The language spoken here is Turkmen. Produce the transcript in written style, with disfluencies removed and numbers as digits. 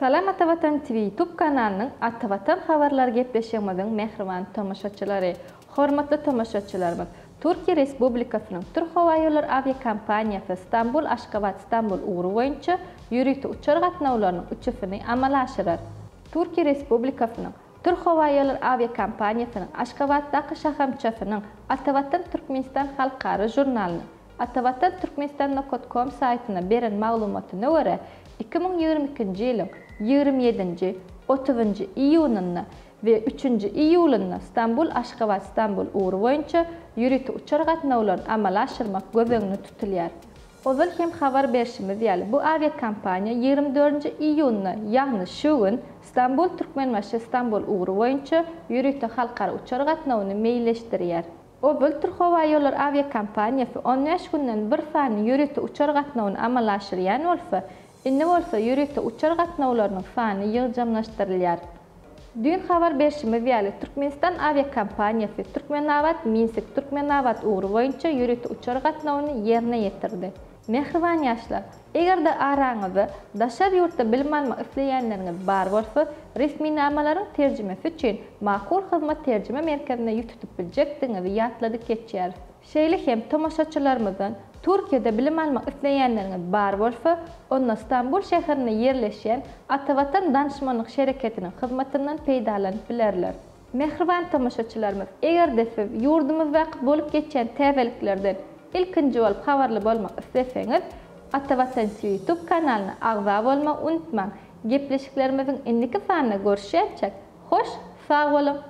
Salam Atavatan TV YouTube kanalının Atavatan haberler gepleşemizin mehriban tomoşaçylary. Hormatly tomoşaçylarymyz, Türkiye Respublikasynyň Türk Hava Ýolları aviakompaniyasy Istanbul Aşgabat İstanbul ugru boýunça ýürüýte uçar gatnawlarynyň uçuşyny amal aşyrar. Türkiye Respublikasynyň Türk Hava Ýolları aviakompaniýasynyň Aşgabatdaky şahamçasynyň Atavatan Türkmenistan halkary jurnalyny Atavatan Türkmenistan.com saýtyna beren maglumatyna görä 2022-nji ýylyň 27-nji, 30-njy iýunyna we 3-nji iýulyna Istanbul Aşgabat İstanbul ugru boýunça ýürüýte uçar gatnawlaryny amal aşyrmak gözeňde tutulýar. Ozal hem habar berişimiz ýaly bu aviakompaniýa 24-nji iýunyna ýagny şu gün Istanbul Türkmenbaşy İstanbul ugru boýunça ýürüýte halkary uçar gatnawyny meýilleşdirýär. O Türk Hava Ýolları aviakompaniyasy 15 günden bir sany ýürüýte uçar gatnawyny amal aşyrýan bolsa, indi bolsa ýürüýte uçar gatnawlarynyň sany ýygjamlaşdyrylýar. Dün habar berişimiz ýaly Türkmenistan aviakompaniyasy Türkmenabat Minsk Türkmenabat ugru boýunça ýürüýte uçar gatnawyny ýerine ýetirdi. Mehriban ýaşlar, egerde araňyzda daşar ýurtda bilim almak isleýänleriňiz bar bolsa, resmi namalaryň terjimesi üçin makul hyzmat terjime merkezine ýutup biljekdiňizi ýatladyk geçýär. Şeýle hem tomoşaçylarymyzdan Türkiýede bilim almak isleýänleriňiz bar bolsa, onda İstanbul şäherine ýerleşýän Atavatan danışmanlyk şereketiniň hyzmatyndan peýdalanyp bilerler. Mehriban tomoşaçylarymyz, egerde siz ýurdumyz wagt bolup geçen täzeliklerden ilkinji bolup habarly bolmak isleseňiz, Atavatan TV YouTube kanalyna agza bolmak unutmaň. Gepleşiklerimiziň indiki sanyna görüşýärçek. Hoş, sag bolun.